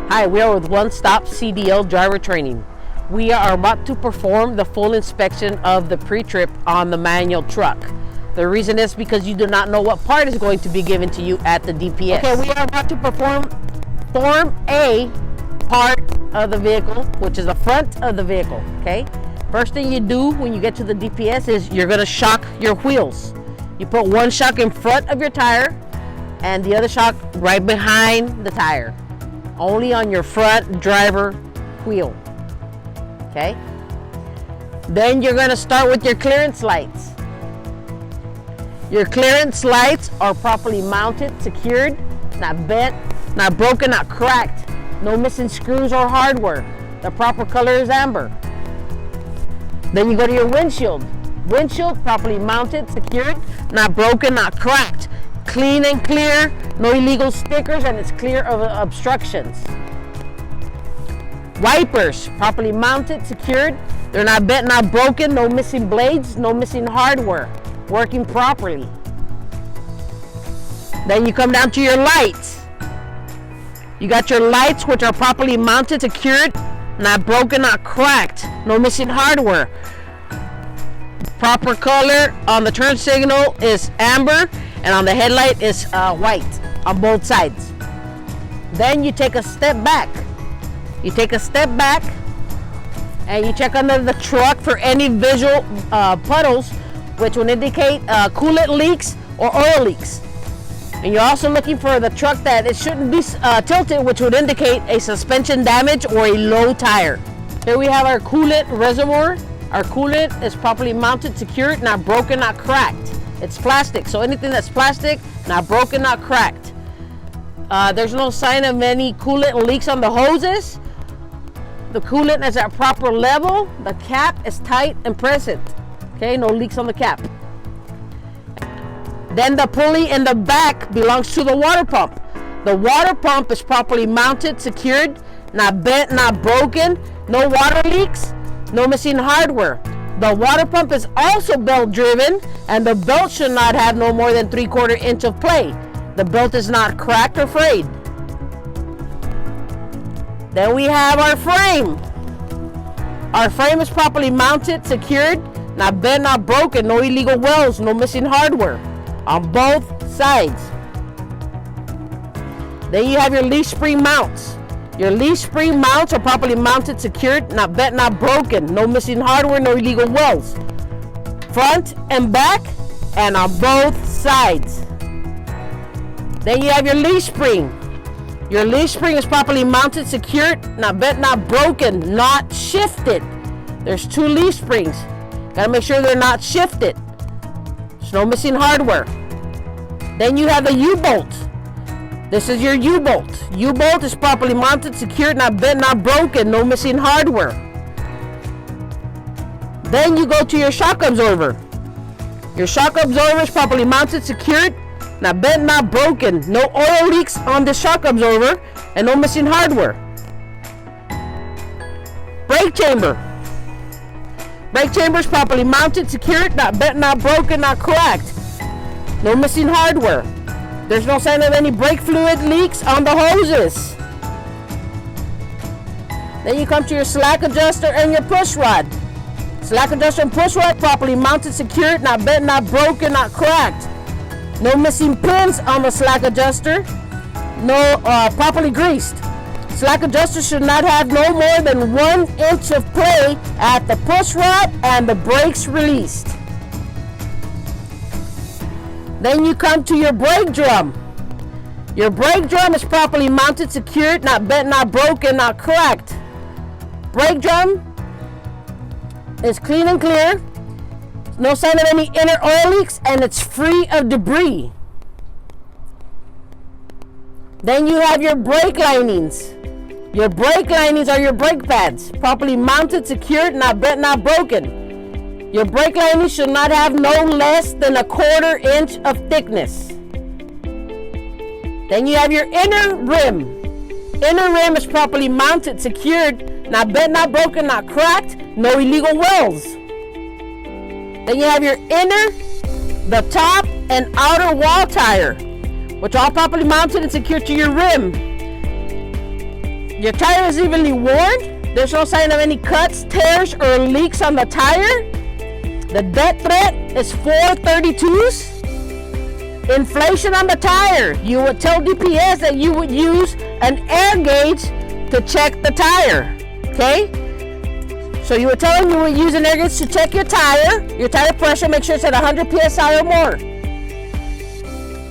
Hi, we are with One Stop CDL driver training. We are about to perform the full inspection of the pre-trip on the manual truck. The reason is because you do not know what part is going to be given to you at the DPS. Okay, we are about to perform Form A part of the vehicle, which is the front of the vehicle, okay? First thing you do when you get to the DPS is you're gonna shock your wheels. You put one shock in front of your tire and the other shock right behind the tire. Only on your front driver wheel, okay? Then you're gonna start with your clearance lights. Your clearance lights are properly mounted, secured, not bent, not broken, not cracked. No missing screws or hardware. The proper color is amber. Then you go to your windshield. Windshield properly mounted, secured, not broken, not cracked. Clean and clear, no illegal stickers, and it's clear of obstructions. Wipers properly mounted, secured. They're not bent, not broken, no missing blades, no missing hardware. Working properly. Then you come down to your lights. You got your lights, which are properly mounted, secured, not broken, not cracked, no missing hardware. Proper color on the turn signal is amber, and on the headlight is white on both sides. Then you take a step back. You take a step back and you check under the truck for any visual puddles, which will indicate coolant leaks or oil leaks. And you're also looking for the truck that it shouldn't be tilted, which would indicate a suspension damage or a low tire. Here we have our coolant reservoir. Our coolant is properly mounted, secured, not broken, not cracked. It's plastic, so anything that's plastic, not broken, not cracked. There's no sign of any coolant leaks on the hoses. The coolant is at proper level. The cap is tight and present. Okay, no leaks on the cap. Then the pulley in the back belongs to the water pump. The water pump is properly mounted, secured, not bent, not broken, no water leaks, no missing hardware. The water pump is also belt driven, and the belt should not have no more than 3/4 inch of play. The belt is not cracked or frayed. Then we have our frame. Our frame is properly mounted, secured, not bent, not broken, no illegal welds, no missing hardware on both sides. Then you have your leaf spring mounts. Your leaf spring mounts are properly mounted, secured, not bent, not broken, no missing hardware, no illegal welds. Front and back, and on both sides. Then you have your leaf spring. Your leaf spring is properly mounted, secured, not bent, not broken, not shifted. There's 2 leaf springs. Gotta make sure they're not shifted. There's no missing hardware. Then you have the U-bolt. This is your U-bolt. U-bolt is properly mounted, secured, not bent, not broken, no missing hardware. Then you go to your shock absorber. Your shock absorber is properly mounted, secured, not bent, not broken, no oil leaks on the shock absorber, and no missing hardware. Brake chamber. Brake chamber is properly mounted, secured, not bent, not broken, not cracked, no missing hardware. There's no sign of any brake fluid leaks on the hoses. Then you come to your slack adjuster and your push rod. Slack adjuster and push rod properly mounted, secured, not bent, not broken, not cracked. No missing pins on the slack adjuster. No properly greased. Slack adjuster should not have no more than 1 inch of play at the push rod and the brakes released. Then you come to your brake drum. Your brake drum is properly mounted, secured, not bent, not broken, not cracked. Brake drum is clean and clear. No sign of any inner oil leaks, and it's free of debris. Then you have your brake linings. Your brake linings are your brake pads, properly mounted, secured, not bent, not broken. Your brake lining should not have no less than 1/4 inch of thickness. Then you have your inner rim. Inner rim is properly mounted, secured, not bent, not broken, not cracked, no illegal welds. Then you have your inner, the top, and outer wall tire, which are all properly mounted and secured to your rim. Your tire is evenly worn. There's no sign of any cuts, tears, or leaks on the tire. The dead thread is 432s. Inflation on the tire. You would tell DPS that you would use an air gauge to check the tire. Okay? So you would tell them you would use an air gauge to check your tire pressure, make sure it's at 100 PSI or more.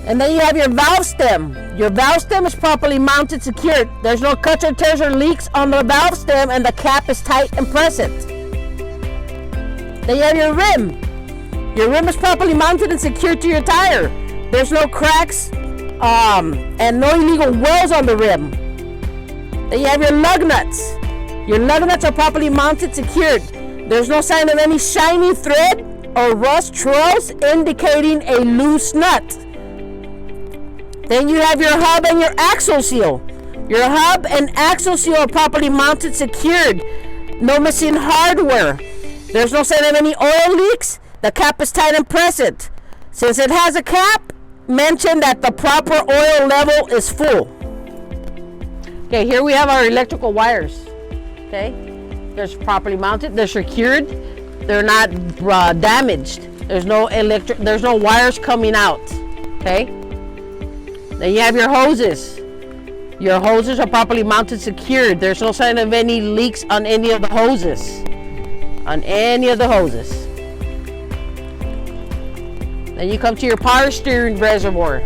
And then you have your valve stem. Your valve stem is properly mounted, secured. There's no cuts or tears or leaks on the valve stem, and the cap is tight and present. Then you have your rim. Your rim is properly mounted and secured to your tire. There's no cracks and no illegal welds on the rim. Then you have your lug nuts. Your lug nuts are properly mounted, secured. There's no sign of any shiny thread or rust trails indicating a loose nut. Then you have your hub and your axle seal. Your hub and axle seal are properly mounted, secured. No missing hardware. There's no sign of any oil leaks. The cap is tight and present. Since it has a cap, mention that the proper oil level is full. Okay, here we have our electrical wires. Okay, they're properly mounted. They're secured. They're not damaged. There's no wires coming out. Okay. Then you have your hoses. Your hoses are properly mounted, secured. There's no sign of any leaks on any of the hoses. Then you come to your power steering reservoir.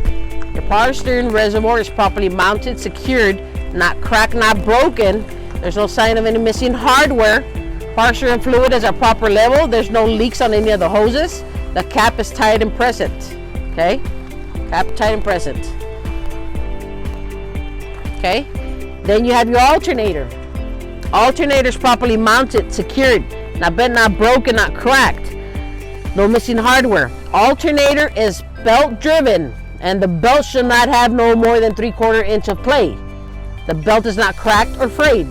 Your power steering reservoir is properly mounted, secured, not cracked, not broken. There's no sign of any missing hardware. Power steering fluid is at proper level. There's no leaks on any of the hoses. The cap is tight and present. Okay? Cap tight and present. Okay? Then you have your alternator. Alternator is properly mounted, secured, not bent, not broken, not cracked. No missing hardware. Alternator is belt driven, and the belt should not have no more than 3/4 inch of play. The belt is not cracked or frayed.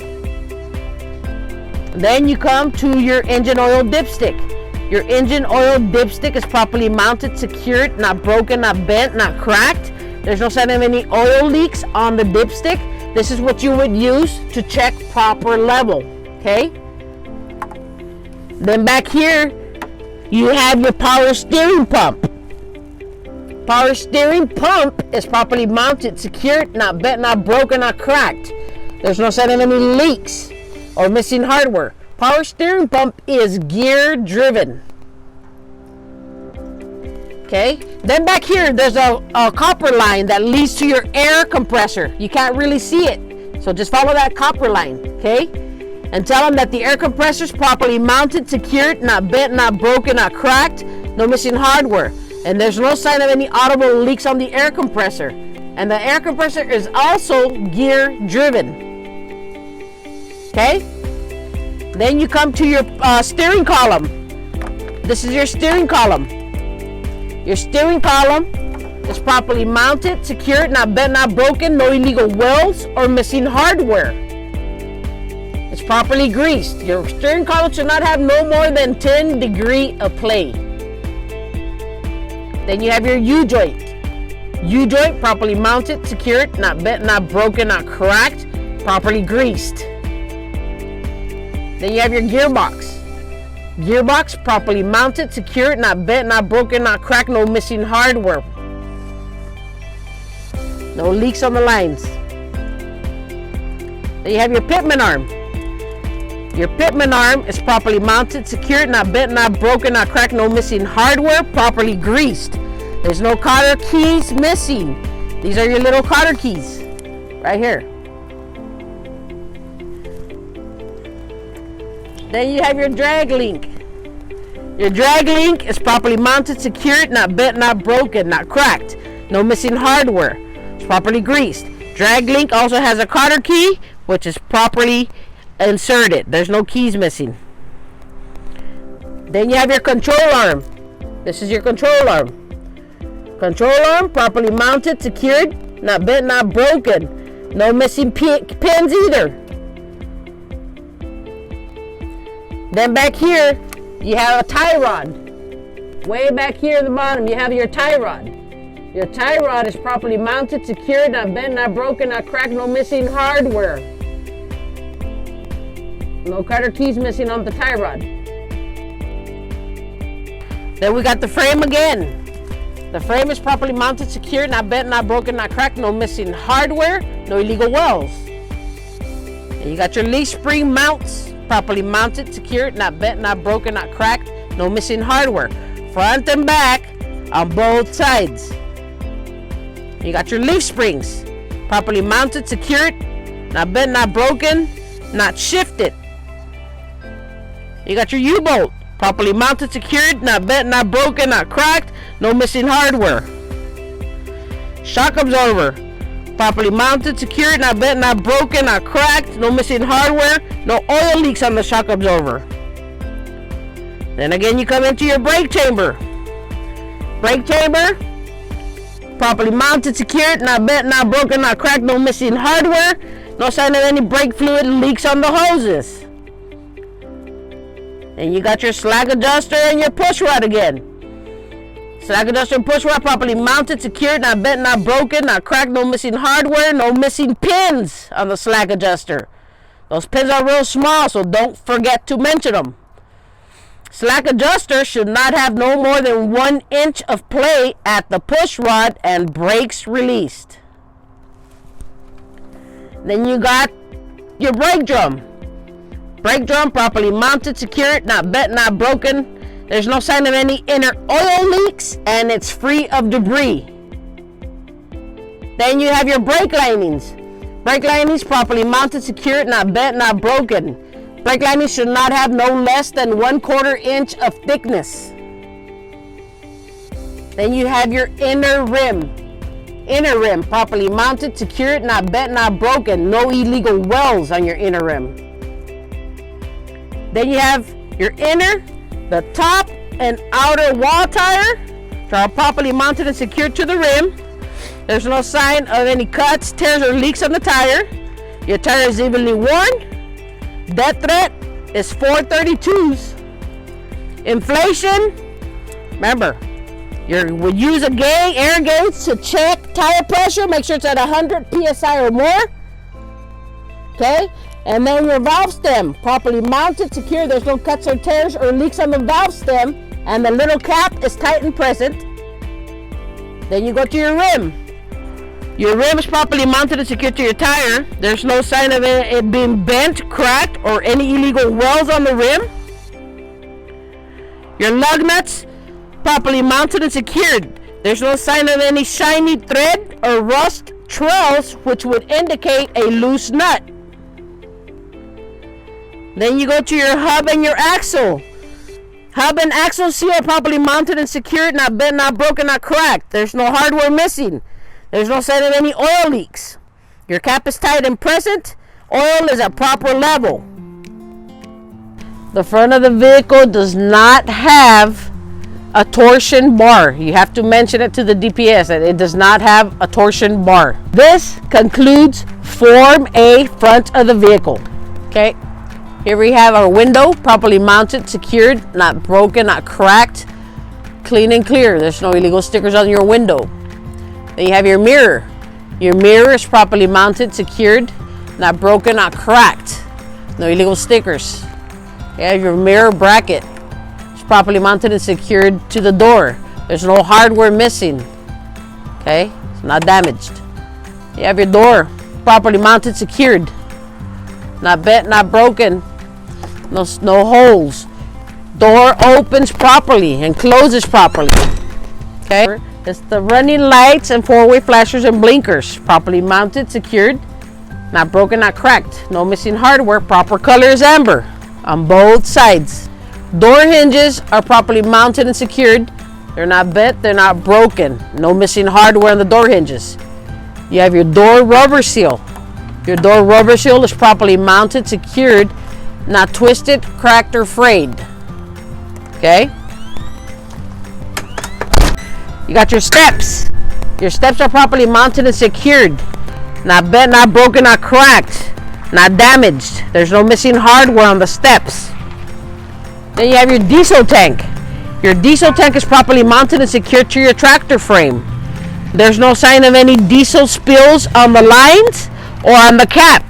Then you come to your engine oil dipstick. Your engine oil dipstick is properly mounted, secured, not broken, not bent, not cracked. There's no sign of any oil leaks on the dipstick. This is what you would use to check proper level. Okay? Then back here, you have your power steering pump. Power steering pump is properly mounted, secured, not bent, not broken, not cracked. There's no sign of any leaks or missing hardware. Power steering pump is gear driven. Okay, then back here there's a copper line that leads to your air compressor. You can't really see it, so just follow that copper line. Okay, and tell them that the air compressor is properly mounted, secured, not bent, not broken, not cracked, no missing hardware, and there's no sign of any audible leaks on the air compressor. And the air compressor is also gear driven. Okay, then you come to your steering column. This is your steering column. Your steering column is properly mounted, secured, not bent, not broken, no illegal welds or missing hardware. It's properly greased. Your steering column should not have no more than 10 degrees of play. Then you have your U-joint. U-joint properly mounted, secured, not bent, not broken, not cracked, properly greased. Then you have your gearbox. Gearbox properly mounted, secured, not bent, not broken, not cracked, no missing hardware. No leaks on the lines. Then you have your pitman arm. Your pitman arm is properly mounted, secured, not bent, not broken, not cracked, no missing hardware, properly greased. There's no cotter keys missing. These are your little cotter keys right here. Then you have your drag link. Your drag link is properly mounted, secured, not bent, not broken, not cracked, no missing hardware. It's properly greased. Drag link also has a cotter key, which is properly inserted. There's no keys missing. Then you have your control arm. This is your control arm. Control arm properly mounted, secured, not bent, not broken, no missing pins either. Then back here, you have a tie rod. Way back here at the bottom, you have your tie rod. Your tie rod is properly mounted, secured, not bent, not broken, not cracked, no missing hardware. No cutter keys missing on the tie rod. Then we got the frame again. The frame is properly mounted, secured, not bent, not broken, not cracked, no missing hardware, no illegal welds. And you got your leaf spring mounts, properly mounted, secured, not bent, not broken, not cracked, no missing hardware. Front and back on both sides. You got your leaf springs, properly mounted, secured, not bent, not broken, not shifted. You got your U-bolt, properly mounted, secured, not bent, not broken, not cracked, no missing hardware. Shock absorber, properly mounted, secured, not bent, not broken, not cracked, no missing hardware, no oil leaks on the shock absorber. Then again, you come into your brake chamber. Brake chamber, properly mounted, secured, not bent, not broken, not cracked, no missing hardware, no sign of any brake fluid leaks on the hoses. And you got your slack adjuster and your push rod again. Slack adjuster and push rod properly mounted, secured, not bent, not broken, not cracked, no missing hardware, no missing pins on the slack adjuster. Those pins are real small, so don't forget to mention them. Slack adjuster should not have no more than 1 inch of play at the push rod and brakes released. Then you got your brake drum. Brake drum properly mounted, secured, not bent, not broken. There's no sign of any inner oil leaks and it's free of debris. Then you have your brake linings. Brake linings properly mounted, secured, not bent, not broken. Brake linings should not have no less than 1/4 inch of thickness. Then you have your inner rim. Inner rim properly mounted, secured, not bent, not broken. No illegal welds on your inner rim. Then you have your inner, the top and outer wall tire, which are properly mounted and secured to the rim. There's no sign of any cuts, tears, or leaks on the tire. Your tire is evenly worn. Dead threat is 432s. Inflation, remember, you would use a air gauge to check tire pressure. Make sure it's at 100 psi or more. Okay? And then your valve stem, properly mounted, secure. There's no cuts or tears or leaks on the valve stem. And the little cap is tight and present. Then you go to your rim. Your rim is properly mounted and secured to your tire. There's no sign of it being bent, cracked, or any illegal welds on the rim. Your lug nuts, properly mounted and secured. There's no sign of any shiny thread or rust trails, which would indicate a loose nut. Then you go to your hub and your axle. Hub and axle seal are properly mounted and secured, not bent, not broken, not cracked. There's no hardware missing. There's no sign of any oil leaks. Your cap is tight and present. Oil is at proper level. The front of the vehicle does not have a torsion bar. You have to mention it to the DPS that it does not have a torsion bar. This concludes Form A, front of the vehicle. Okay, here we have our window, properly mounted, secured, not broken, not cracked, clean and clear. There's no illegal stickers on your window. Then you have your mirror. Your mirror is properly mounted, secured, not broken, not cracked. No illegal stickers. You have your mirror bracket. It's properly mounted and secured to the door. There's no hardware missing. Okay, it's not damaged. You have your door, properly mounted, secured, not bent, not broken. No holes. Door opens properly and closes properly. Okay. It's the running lights and four-way flashers and blinkers, properly mounted, secured, not broken, not cracked. No missing hardware. Proper color is amber on both sides. Door hinges are properly mounted and secured. They're not bent, they're not broken. No missing hardware on the door hinges. You have your door rubber seal. Your door rubber seal is properly mounted, secured, not twisted, cracked, or frayed. Okay? You got your steps. Your steps are properly mounted and secured. Not bent, not broken, not cracked, not damaged. There's no missing hardware on the steps. Then you have your diesel tank. Your diesel tank is properly mounted and secured to your tractor frame. There's no sign of any diesel spills on the lines or on the cap.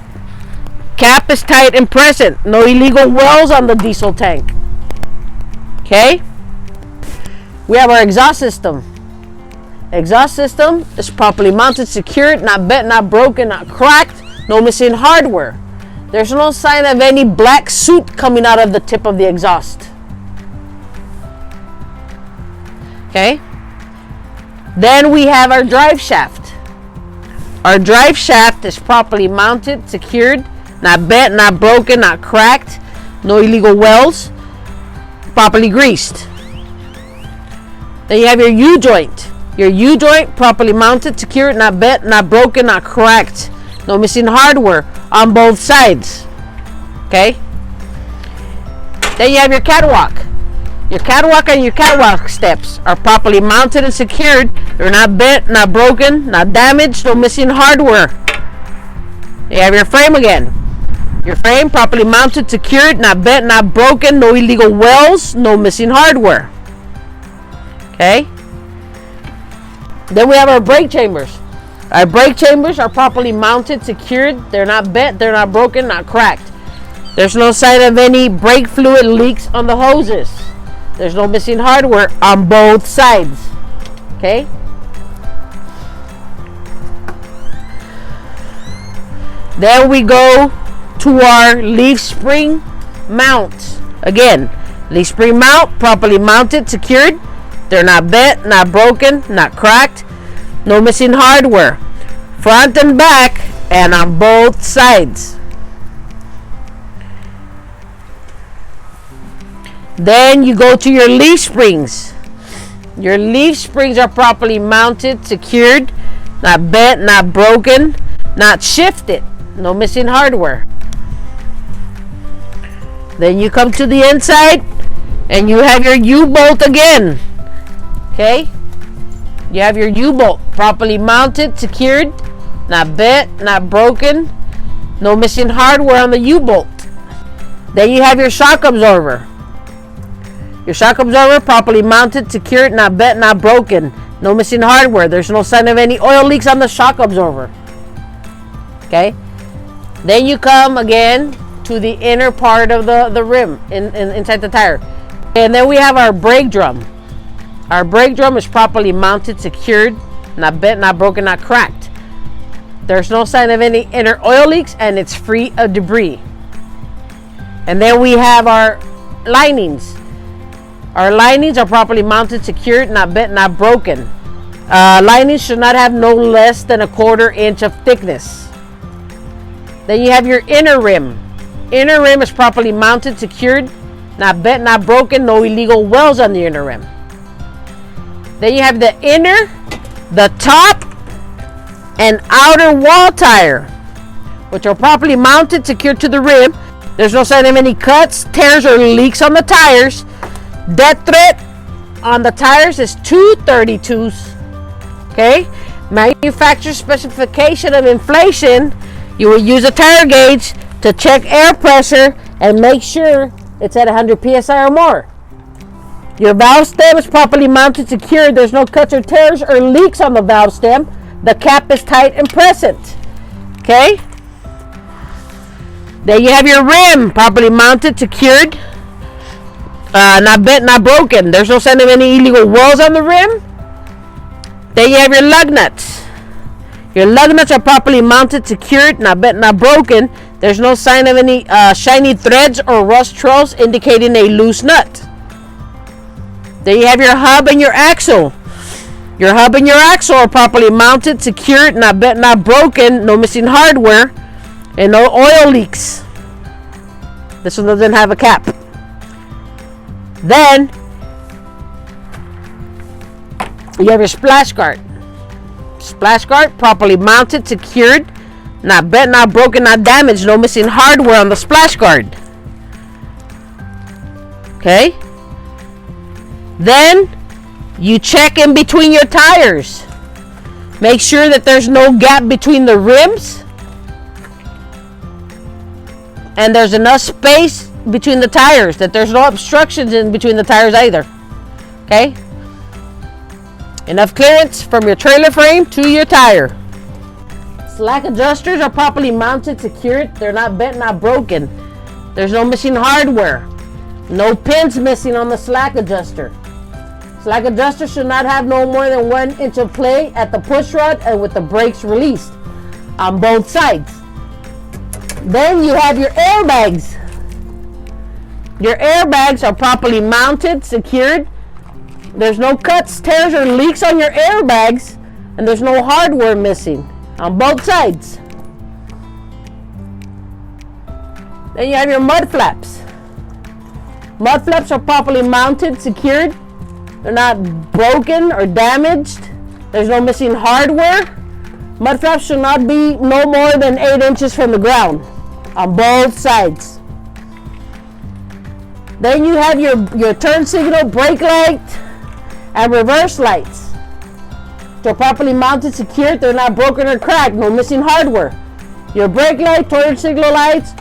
cap is tight and present. No illegal wells on the diesel tank. Okay? We have our exhaust system. Exhaust system is properly mounted, secured, not bent, not broken, not cracked, no missing hardware. There's no sign of any black soot coming out of the tip of the exhaust. Okay? Then we have our drive shaft. Our drive shaft is properly mounted, secured, not bent, not broken, not cracked, no illegal wells, properly greased. Then you have your U-joint. Your U-joint properly mounted, secured, not bent, not broken, not cracked, no missing hardware on both sides. Okay? Then you have your catwalk. Your catwalk and your catwalk steps are properly mounted and secured. They're not bent, not broken, not damaged, no missing hardware. You have your frame again. Your frame properly mounted, secured, not bent, not broken, no illegal wells, no missing hardware. Okay? Then we have our brake chambers. Our brake chambers are properly mounted, secured. They're not bent, they're not broken, not cracked. There's no sign of any brake fluid leaks on the hoses. There's no missing hardware on both sides. Okay? Then we go to our leaf spring mount. Again, leaf spring mount, properly mounted, secured. They're not bent, not broken, not cracked. No missing hardware. Front and back, and on both sides. Then you go to your leaf springs. Your leaf springs are properly mounted, secured, not bent, not broken, not shifted. No missing hardware. Then you come to the inside and you have your U-bolt again. Okay? You have your U-bolt properly mounted, secured, not bent, not broken, no missing hardware on the U-bolt. Then you have your shock absorber. Your shock absorber properly mounted, secured, not bent, not broken, no missing hardware. There's no sign of any oil leaks on the shock absorber. Okay? Then you come again to the inner part of the rim inside the tire. And then we have our brake drum. Our brake drum is properly mounted, secured, not bent, not broken, not cracked. There's no sign of any inner oil leaks and it's free of debris. And then we have our linings. Our linings are properly mounted, secured, not bent, not broken. Linings should not have no less than 1/4 inch of thickness. Then you have your inner rim. Inner rim is properly mounted, secured, not bent, not broken, no illegal wells on the inner rim. Then you have the inner, the top, and outer wall tire, which are properly mounted, secured to the rim. There's no sign of any cuts, tears, or leaks on the tires. Dead thread on the tires is 232s. Okay? Manufacturer specification of inflation, you will use a tire gauge to check air pressure and make sure it's at 100 psi or more. Your valve stem is properly mounted, secured. There's no cuts or tears or leaks on the valve stem. The cap is tight and present. Okay? Then you have your rim properly mounted, secured. Not bent, not broken. There's no sign of any illegal wells on the rim. Then you have your lug nuts. Your lug nuts are properly mounted, secured, not bent, not broken. There's no sign of any shiny threads or rust trails indicating a loose nut. Then you have your hub and your axle. Your hub and your axle are properly mounted, secured, not bent, not broken, no missing hardware, and no oil leaks. This one doesn't have a cap. Then you have your splash guard. Splash guard properly mounted, secured, not bent, not broken, not damaged, no missing hardware on the splash guard. Okay? Then you check in between your tires. Make sure that there's no gap between the rims and there's enough space between the tires, that there's no obstructions in between the tires either. Okay? Enough clearance from your trailer frame to your tire. Slack adjusters are properly mounted, secured. They're not bent, not broken. There's no missing hardware. No pins missing on the slack adjuster. Slack adjuster should not have no more than 1 inch of play at the push rod and with the brakes released on both sides. Then you have your airbags. Your airbags are properly mounted, secured. There's no cuts, tears, or leaks on your airbags, and there's no hardware missing on both sides. Then you have your mud flaps. Mud flaps are properly mounted, secured. They're not broken or damaged. There's no missing hardware. Mud flaps should not be no more than 8 inches from the ground on both sides. Then you have your turn signal, brake light, and reverse lights. They're properly mounted, secured. They're not broken or cracked. No missing hardware. Your brake light, turn signal lights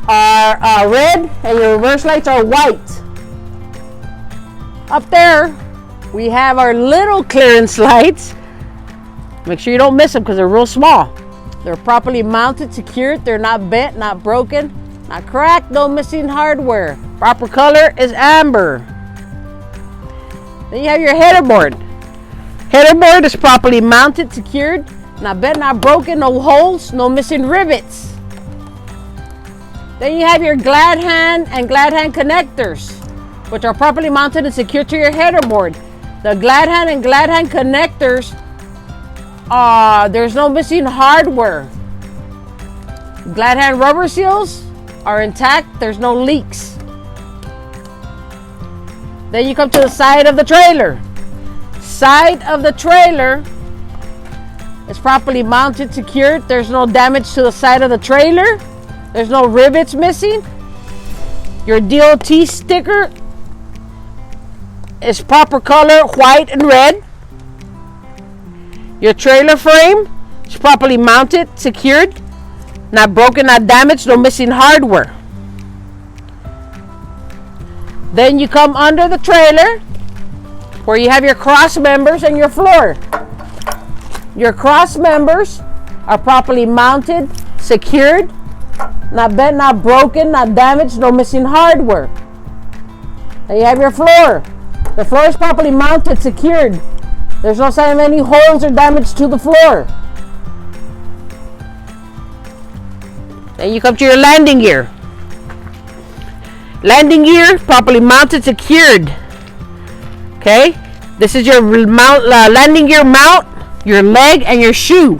are red, and your reverse lights are white. Up there, we have our little clearance lights. Make sure you don't miss them because they're real small. They're properly mounted, secured. They're not bent, not broken, not cracked, no missing hardware. Proper color is amber. Then you have your header board. Header board is properly mounted, secured, not bent, not broken, no holes, no missing rivets. Then you have your glad hand and glad hand connectors, which are properly mounted and secured to your header board. The glad hand and glad hand connectors, there's no missing hardware. Glad hand rubber seals are intact. There's no leaks. Then you come to the side of the trailer. Side of the trailer is properly mounted, secured. There's no damage to the side of the trailer. There's no rivets missing. Your DOT sticker is proper color, white and red. Your trailer frame is properly mounted, secured, not broken, not damaged, no missing hardware. Then you come under the trailer where you have your cross members and your floor. Your cross members are properly mounted, secured, not bent, not broken, not damaged, no missing hardware. And you have your floor. The floor is properly mounted, secured. There's no sign of any holes or damage to the floor. Then you come to your landing gear. Landing gear properly mounted, secured. Okay, this is your landing gear mount, your leg, and your shoe,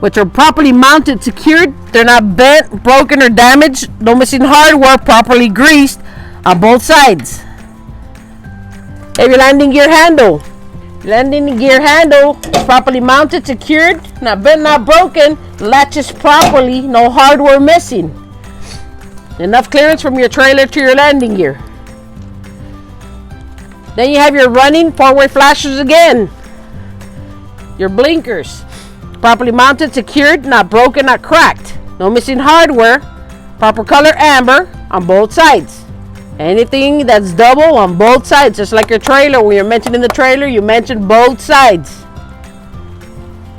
which are properly mounted, secured. They're not bent, broken, or damaged. No missing hardware, properly greased on both sides. Have your landing gear handle. Landing gear handle is properly mounted, secured, not bent, not broken. Latches properly, no hardware missing. Enough clearance from your trailer to your landing gear. Then you have your running four-way flashers again. Your blinkers, properly mounted, secured, not broken, not cracked. No missing hardware. Proper color amber on both sides. Anything that's double on both sides, just like your trailer. When you're mentioning the trailer, you mention both sides.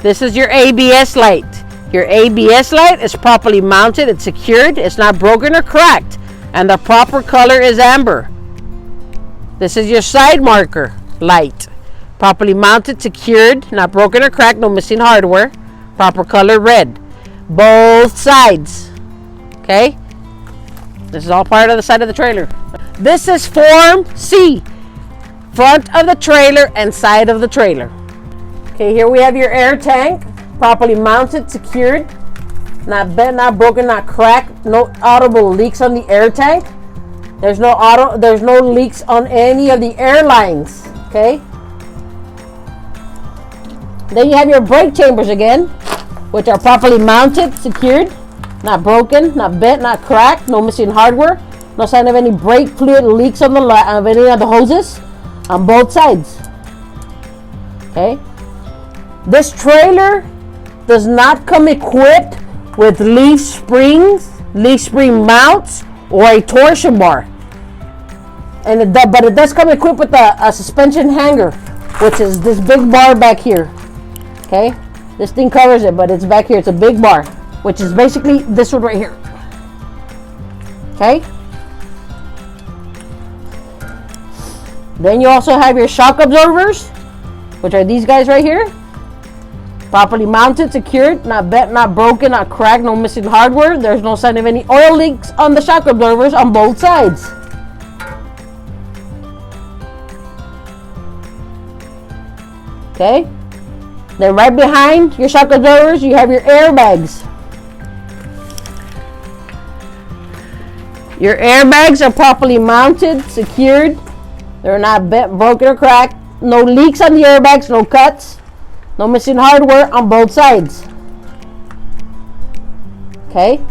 This is your ABS light. Your ABS light is properly mounted, it's secured, it's not broken or cracked, and the proper color is amber. This is your side marker light. Properly mounted, secured, not broken or cracked, no missing hardware. Proper color red. Both sides. Okay? This is all part of the side of the trailer. This is Form C. Front of the trailer and side of the trailer. Okay, here we have your air tank. Properly mounted, secured, not bent, not broken, not cracked. No audible leaks on the air tank. There's no leaks on any of the airlines. Okay. Then you have your brake chambers again, which are properly mounted, secured, not broken, not bent, not cracked. No missing hardware. No sign of any brake fluid leaks on of any of the hoses on both sides. Okay. This trailer does not come equipped with leaf springs, leaf spring mounts, or a torsion bar. But it does come equipped with a suspension hanger, which is this big bar back here. Okay, This thing covers it, but it's back here. It's a big bar, which is basically this one right here. Okay. Then you also have your shock absorbers, which are these guys right here. Properly mounted, secured, not bent, not broken, not cracked, no missing hardware. There's no sign of any oil leaks on the shock absorbers on both sides. Okay. Then right behind your shock absorbers, you have your airbags. Your airbags are properly mounted, secured. They're not bent, broken, or cracked. No leaks on the airbags, no cuts. No missing hardware on both sides. Okay.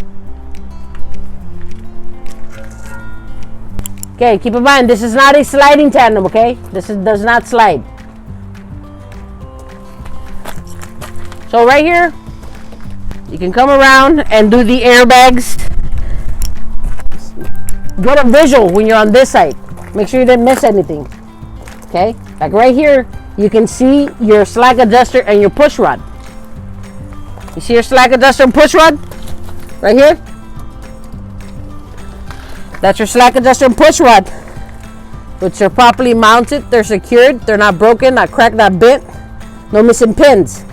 Okay, keep in mind, this is not a sliding tandem, okay? Does not slide. So right here, you can come around and do the airbags. Get a visual when you're on this side. Make sure you didn't miss anything. Okay, like right here, you can see your slack adjuster and your push rod. You see your slack adjuster and push rod? Right here? That's your slack adjuster and push rod, which are properly mounted. They're secured. They're not broken, not cracked, not bent. No missing pins.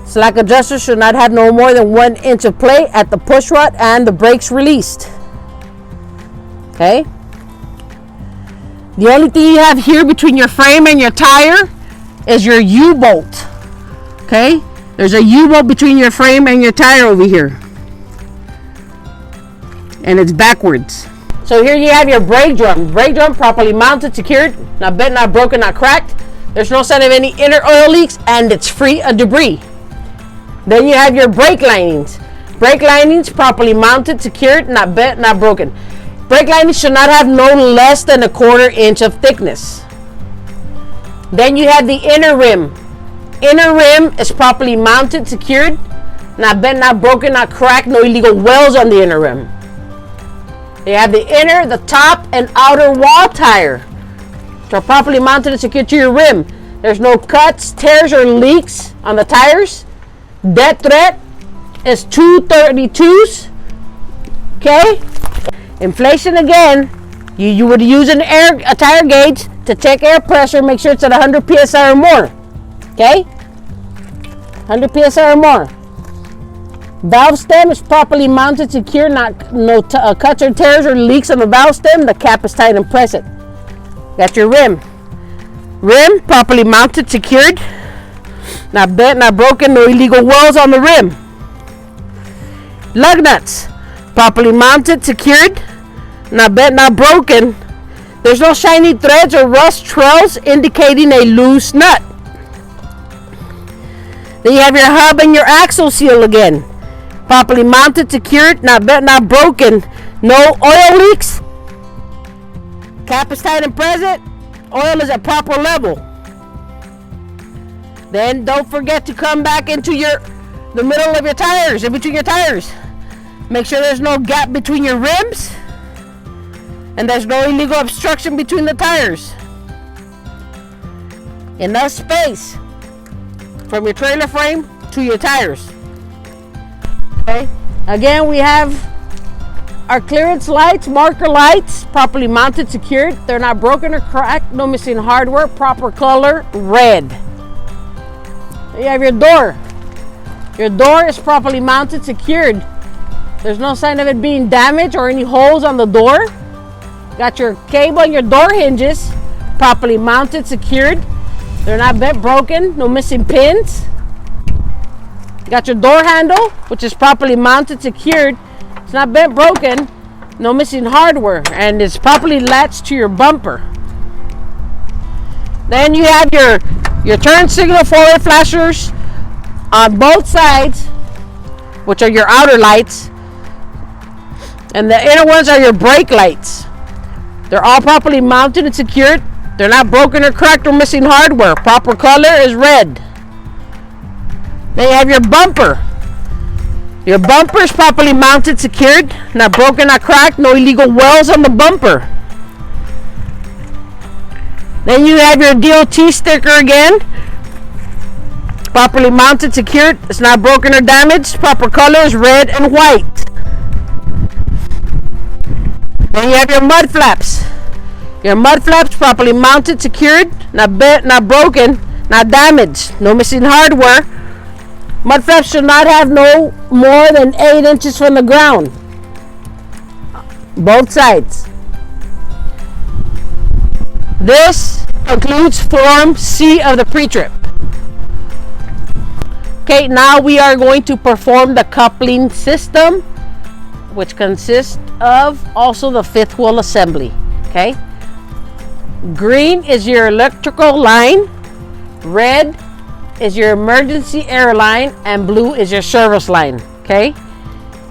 Slack adjuster should not have no more than 1 inch of play at the push rod and the brakes released. Okay? The only thing you have here between your frame and your tire is your U-bolt. Okay? There's a U-bolt between your frame and your tire over here. And it's backwards. So here you have your brake drum. Brake drum properly mounted, secured, not bent, not broken, not cracked. There's no sign of any inner oil leaks, and it's free of debris. Then you have your brake linings. Brake linings properly mounted, secured, not bent, not broken. Brake linings should not have no less than 1/4 inch of thickness. Then you have the inner rim. Inner rim is properly mounted, secured, not bent, not broken, not cracked, no illegal wells on the inner rim. You have the inner, the top, and outer wall tire, which are properly mounted and secured to your rim. There's no cuts, tears, or leaks on the tires. Dead thread is 232s. Okay? Inflation again, you would use a tire gauge to check air pressure, make sure it's at 100 psi or more. Okay? 100 psi or more. Valve stem is properly mounted, secure, no cuts or tears or leaks on the valve stem. The cap is tight and present. Got your rim. Rim properly mounted, secured, not bent, not broken, no illegal wells on the rim. Lug nuts properly mounted, secured, not bent, not broken. There's no shiny threads or rust trails indicating a loose nut. Then you have your hub and your axle seal again. Properly mounted, secured, not bent, not broken. No oil leaks. Cap is tight and present. Oil is at proper level. Then don't forget to come back into the middle of your tires, in between your tires. Make sure there's no gap between your rims and there's no illegal obstruction between the tires. Enough space from your trailer frame to your tires. Okay. Again, we have our clearance lights, marker lights, properly mounted, secured. They're not broken or cracked, no missing hardware, proper color, red. You have your door. Your door is properly mounted, secured. There's no sign of it being damaged or any holes on the door. Got your cable and your door hinges properly mounted, secured. They're not bent, broken, no missing pins. Got your door handle, which is properly mounted, secured. It's not bent, broken, no missing hardware, and it's properly latched to your bumper. Then you have your turn signal forward flashers on both sides, which are your outer lights, and the inner ones are your brake lights. They're all properly mounted and secured. They're not broken or cracked or missing hardware. Proper color is red. Then you have your bumper. Your bumper is properly mounted, secured, not broken, not cracked, no illegal wells on the bumper. Then you have your DOT sticker again properly mounted, secured, it's not broken or damaged. Proper colors, red and white. Then you have your mud flaps. Your mud flaps properly mounted, secured, not bent, not broken, not damaged, no missing hardware. Mud flaps should not have no more than 8 inches from the ground. Both sides. This concludes Form C of the pre-trip. Okay, now we are going to perform the coupling system, which consists of also the fifth wheel assembly. Okay. Green is your electrical line, red is your emergency air line, and blue is your service line. Okay.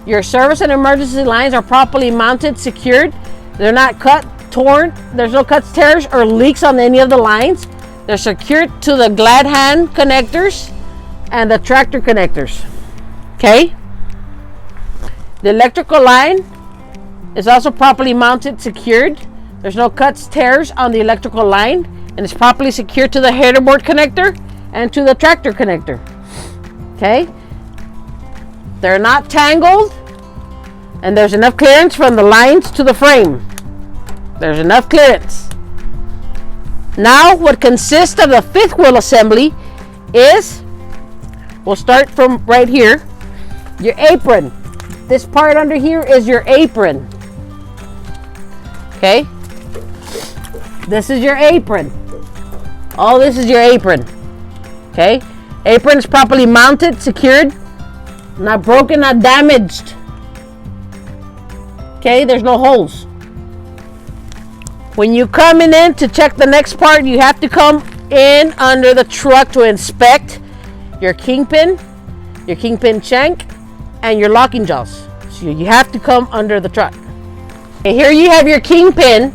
Your service and emergency lines are properly mounted, secured. They're not cut, torn. There's no cuts, tears, or leaks on any of the lines. They're secured to the glad hand connectors and the tractor connectors. Okay. The electrical line is also properly mounted, secured. There's no cuts, tears on the electrical line, and it's properly secured to the header board connector and to the tractor connector. Okay. They're not tangled, and there's enough clearance from the lines to the frame. There's enough clearance. Now, what consists of the fifth wheel assembly is, we'll start from right here, your apron. This part under here is your apron. Okay. This is your apron. All this is your apron. Okay. Apron is properly mounted, secured, not broken, not damaged. Okay. There's no holes. When you coming in to check the next part, you have to come in under the truck to inspect your kingpin shank, and your locking jaws. So you have to come under the truck. Okay, here you have your kingpin,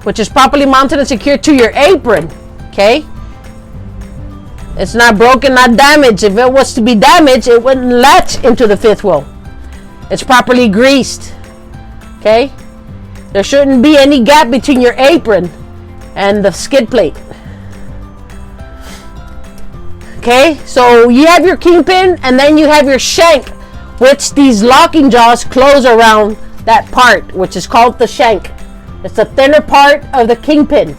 which is properly mounted and secured to your apron. Okay. It's not broken, not damaged. If it was to be damaged, it wouldn't latch into the fifth wheel. It's properly greased. Okay. There shouldn't be any gap between your apron and the skid plate. Okay, so you have your kingpin, and then you have your shank, which these locking jaws close around that part, which is called the shank. It's the thinner part of the kingpin.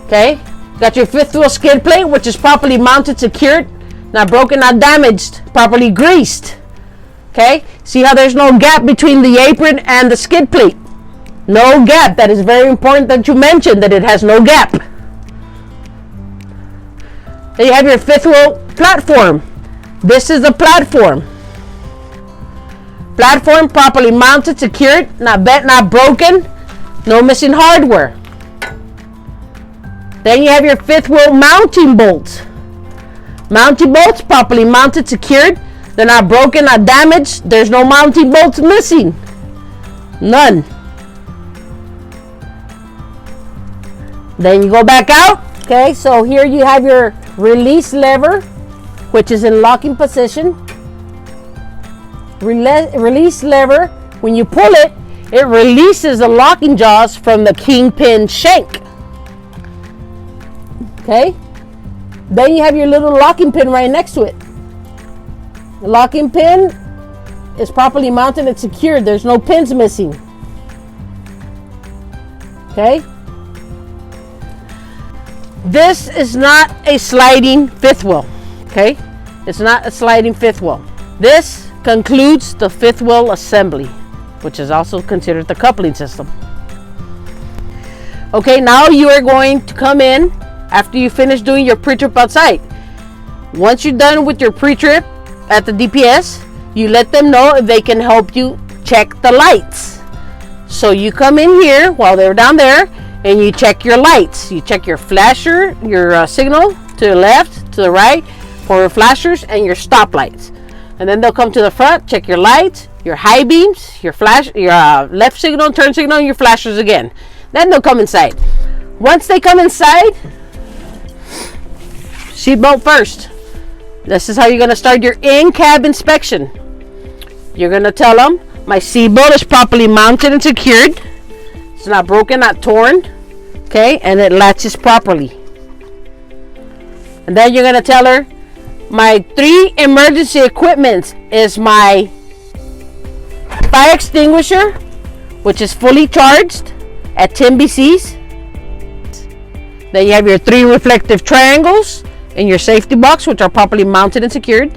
Okay, got your fifth wheel skid plate, which is properly mounted, secured, not broken, not damaged, properly greased. Okay, see how there's no gap between the apron and the skid plate? No gap. That is very important that you mention that it has no gap. Then you have your fifth wheel platform. This is the platform. Platform properly mounted, secured, not bent, not broken, no missing hardware. Then you have your fifth wheel mounting bolts. Mounting bolts properly mounted, secured. They're not broken, not damaged. There's no mounting bolts missing. None. Then you go back out. Okay, so here you have your release lever, which is in locking position. Release lever, when you pull it, it releases the locking jaws from the kingpin shank. Okay, then you have your little locking pin right next to it. The locking pin is properly mounted and secured. There's no pins missing. Okay. This is not a sliding fifth wheel. Okay. It's not a sliding fifth wheel. This concludes the fifth wheel assembly, which is also considered the coupling system. Okay, now you are going to come in after you finish doing your pre-trip outside. Once you're done with your pre-trip at the DPS, you let them know if they can help you check the lights. So you come in here while they're down there and you check your lights. You check your flasher, your signal to the left, to the right, for your flashers and your stop lights. And then they'll come to the front, check your lights, your high beams, your flash, your left signal, turn signal, and your flashers again. Then they'll come inside. Once they come inside, seatbelt first. This is how you're going to start your in-cab inspection. You're going to tell them, my seatbelt is properly mounted and secured. It's not broken, not torn. Okay, and it latches properly. And then you're gonna tell her, my 3 emergency equipment is my fire extinguisher, which is fully charged at 10 BCs. Then you have your 3 reflective triangles in your safety box, which are properly mounted and secured.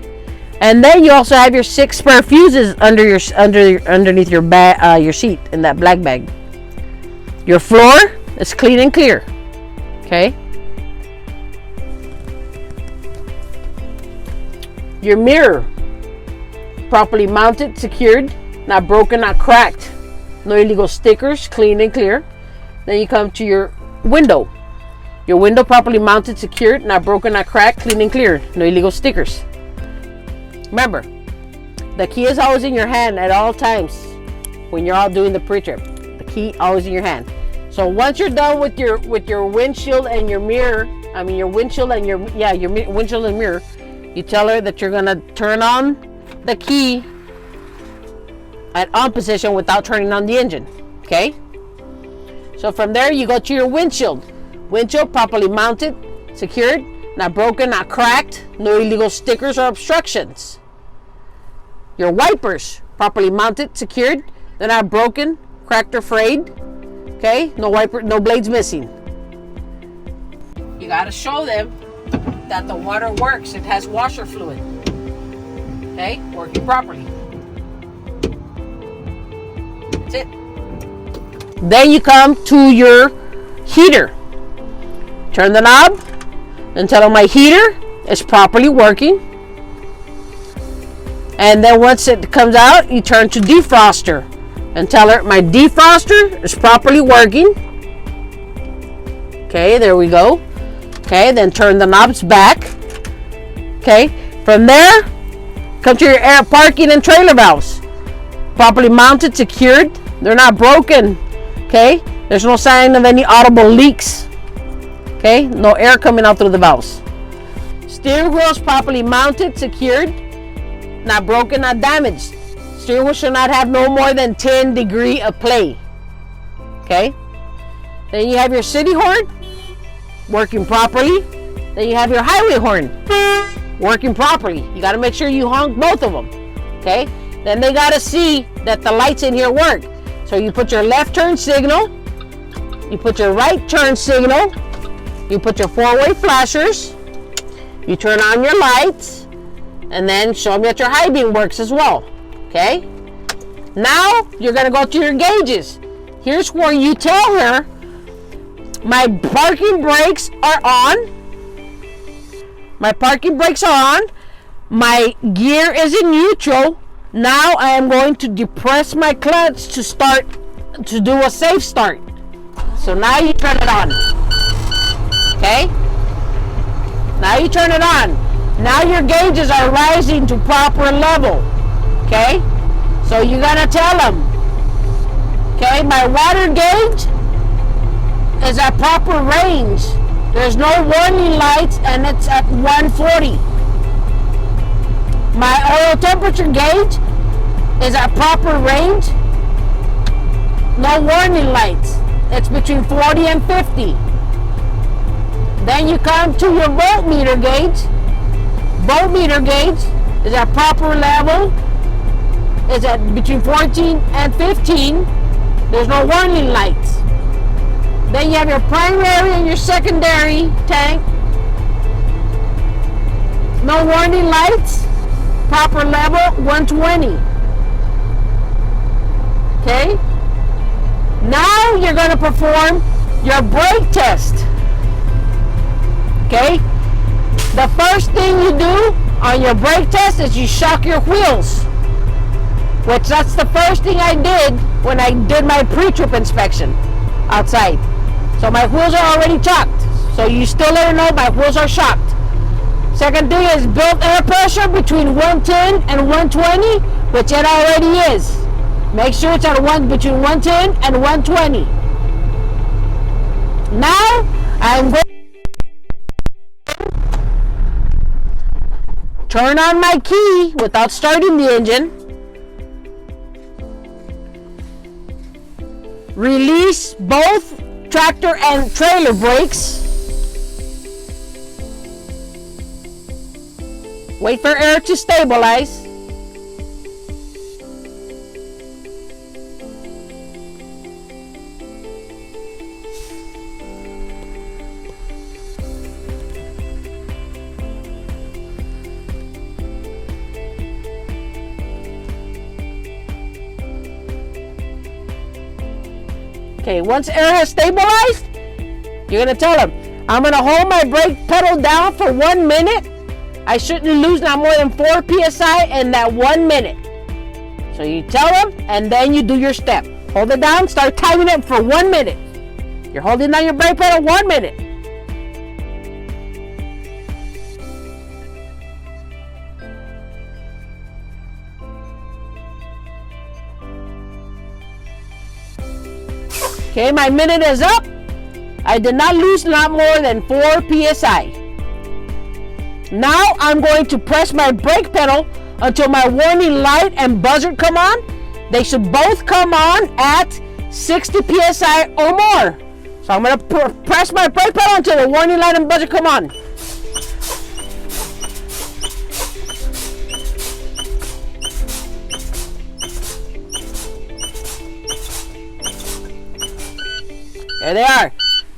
And then you also have your 6 spare fuses underneath your seat in that black bag. Your floor is clean and clear. Okay. Your mirror, properly mounted, secured, not broken, not cracked. No illegal stickers, clean and clear. Then you come to your window. Your window properly mounted, secured, not broken, not cracked, clean and clear. No illegal stickers. Remember, the key is always in your hand at all times when you're all doing the pre-trip. The key always in your hand. So once you're done with your windshield and your mirror, your windshield and your windshield and mirror, you tell her that you're gonna turn on the key at on position without turning on the engine. Okay? So from there you go to your windshield. Windshield properly mounted, secured, not broken, not cracked, no illegal stickers or obstructions. Your wipers properly mounted, secured, they're not broken, cracked or frayed. Okay? No blades missing. You gotta show them that the water works. It has washer fluid. Okay? Working properly. That's it. Then you come to your heater. Turn the knob and tell them my heater is properly working. And then once it comes out, you turn to defroster and tell her my defroster is properly working. Okay, there we go. Okay, then turn the knobs back. Okay, from there, come to your air parking and trailer valves. Properly mounted, secured. They're not broken. Okay, there's no sign of any audible leaks. Okay, no air coming out through the valves. Steering wheel is properly mounted, secured, not broken, not damaged. Steering wheel should not have no more than 10 degrees of play. Okay, then you have your city horn working properly. Then you have your highway horn working properly. You got to make sure you honk both of them. Okay, then they got to see that the lights in here work. So you put your left turn signal, you put your right turn signal, you put your 4-way flashers, you turn on your lights, and then show them that your high beam works as well. Okay, now you're gonna go to your gauges. Here's where you tell her my parking brakes are on. My parking brakes are on. My gear is in neutral. Now I am going to depress my clutch to do a safe start. So now you turn it on. Okay? Now you turn it on. Now your gauges are rising to proper level. Okay? So you gotta tell them. Okay, my water gauge is at proper range. There's no warning lights and it's at 140. My oil temperature gauge is at proper range. No warning lights. It's between 40 and 50. Then you come to your voltmeter gauge. Voltmeter gauge is at proper level. It's at between 14 and 15. There's no warning lights. Then you have your primary and your secondary tank. No warning lights. Proper level 120. Okay? Now you're going to perform your brake test. Okay? The first thing you do on your brake test is you shock your wheels. Which that's the first thing I did when I did my pre-trip inspection outside. So my wheels are already shocked. So you still let her know my wheels are shocked. Second thing is built air pressure between 110 and 120, which it already is. Make sure it's at between 110 and 120. Now I'm going to turn on my key without starting the engine. Release both tractor and trailer brakes. Wait for air to stabilize. Okay, once air has stabilized, you're gonna tell them, I'm gonna hold my brake pedal down for 1 minute. I shouldn't lose not more than 4 PSI in that 1 minute. So you tell them, and then you do your step. Hold it down, start timing it for 1 minute. You're holding down your brake pedal 1 minute. Okay, my minute is up. I did not lose not more than 4 PSI. Now I'm going to press my brake pedal until my warning light and buzzer come on. They should both come on at 60 PSI or more. So I'm going to press my brake pedal until the warning light and buzzer come on. There they are.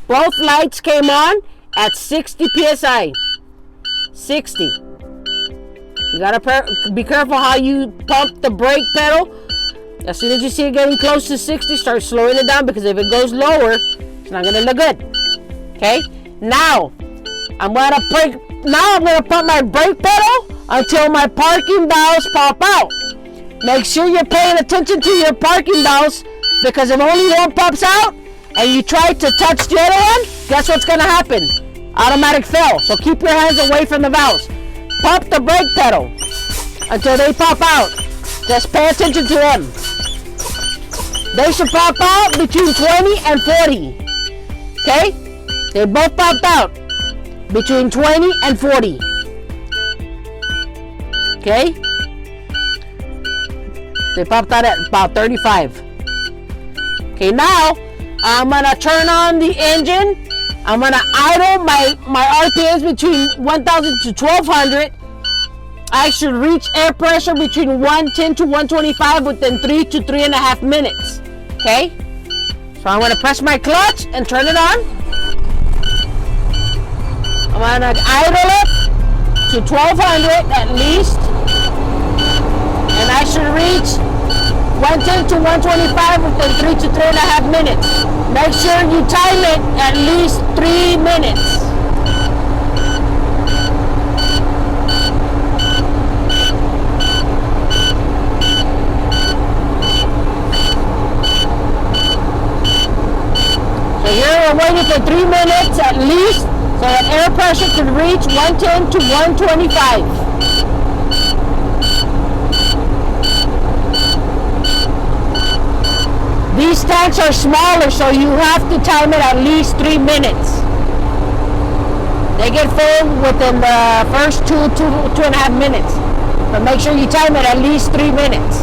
Both lights came on at 60 PSI. 60. You gotta be careful how you pump the brake pedal. As soon as you see it getting close to 60, start slowing it down, because if it goes lower, it's not gonna look good. Okay? Now I'm gonna pump my brake pedal until my parking bells pop out. Make sure you're paying attention to your parking bells, because if only one pops out and you try to touch the other one, guess what's gonna happen? Automatic fail. So keep your hands away from the valves. Pump the brake pedal until they pop out. Just pay attention to them. They should pop out between 20 and 40. Okay? They both popped out between 20 and 40. Okay? They popped out at about 35. Okay, now I'm gonna turn on the engine. I'm gonna idle my RPMs between 1,000 to 1,200. I should reach air pressure between 110 to 125 within 3 to 3.5 minutes. Okay? So I'm gonna press my clutch and turn it on. I'm gonna idle it to 1,200 at least. And I should reach 110 to 125 within 3 to 3.5 minutes. Make sure you time it at least 3 minutes. So here we're waiting for 3 minutes at least, so that air pressure could reach 110 to 125. These tanks are smaller, so you have to time it at least 3 minutes. They get full within the first 2.5 minutes. But make sure you time it at least 3 minutes.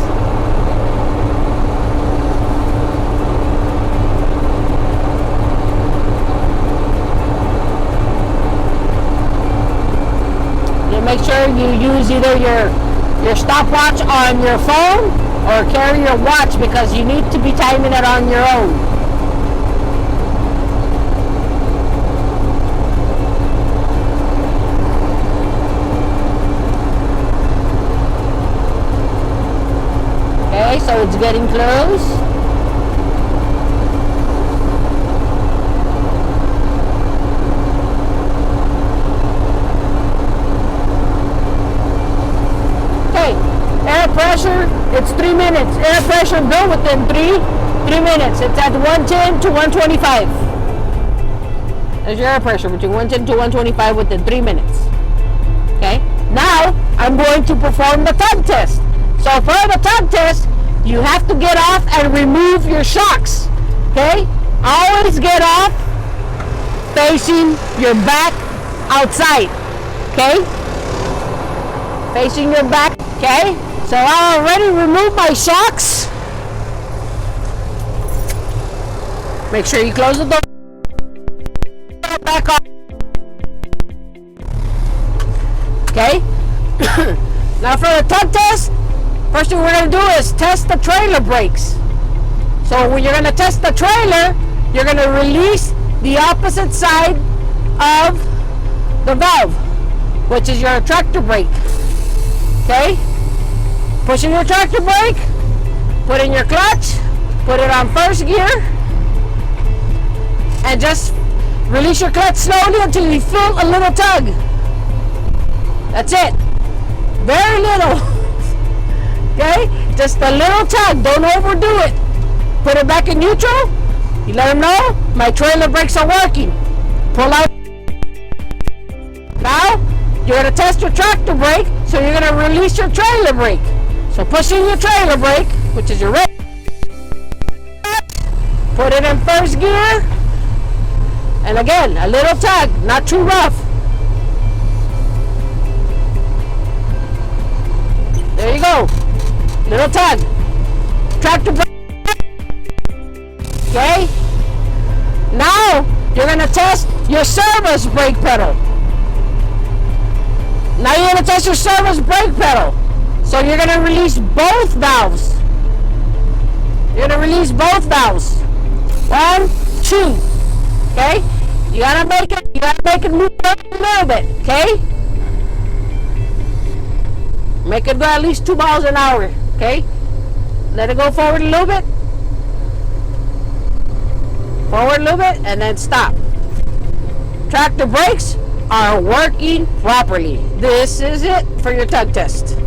You make sure you use either your stopwatch on your phone or carry your watch, because you need to be timing it on your own. Okay, so it's getting close. Air pressure, it's 3 minutes. Air pressure built within 3 minutes. It's at 110 to 125. There's your air pressure between 110 to 125 within 3 minutes. Okay. Now I'm going to perform the tug test. So for the tug test, you have to get off and remove your shocks. Okay. Always get off facing your back outside. Okay. Facing your back. Okay. So I already removed my shocks. Make sure you close the door. Back on. Okay. Now for the tug test, first thing we're going to do is test the trailer brakes. So when you're going to test the trailer, you're going to release the opposite side of the valve, which is your tractor brake. Okay? Pushing your tractor brake, put in your clutch, put it on first gear, and just release your clutch slowly until you feel a little tug. That's it. Very little. Okay? Just a little tug. Don't overdo it. Put it back in neutral. You let them know my trailer brakes are working. Pull out. Now you're going to test your tractor brake, so you're going to release your trailer brake. So push in your trailer brake, which is your red. Put it in first gear. And again, a little tug, not too rough. There you go. Little tug. Tractor brake. Okay? Now, you're going to test your service brake pedal. Now you're going to test your service brake pedal. So you're going to release both valves. You're going to release both valves. 1, 2. Okay? You gotta make it move a little bit, okay? Make it go at least 2 miles an hour, okay? Let it go forward a little bit. Forward a little bit, and then stop. Tractor brakes are working properly. This is it for your tug test.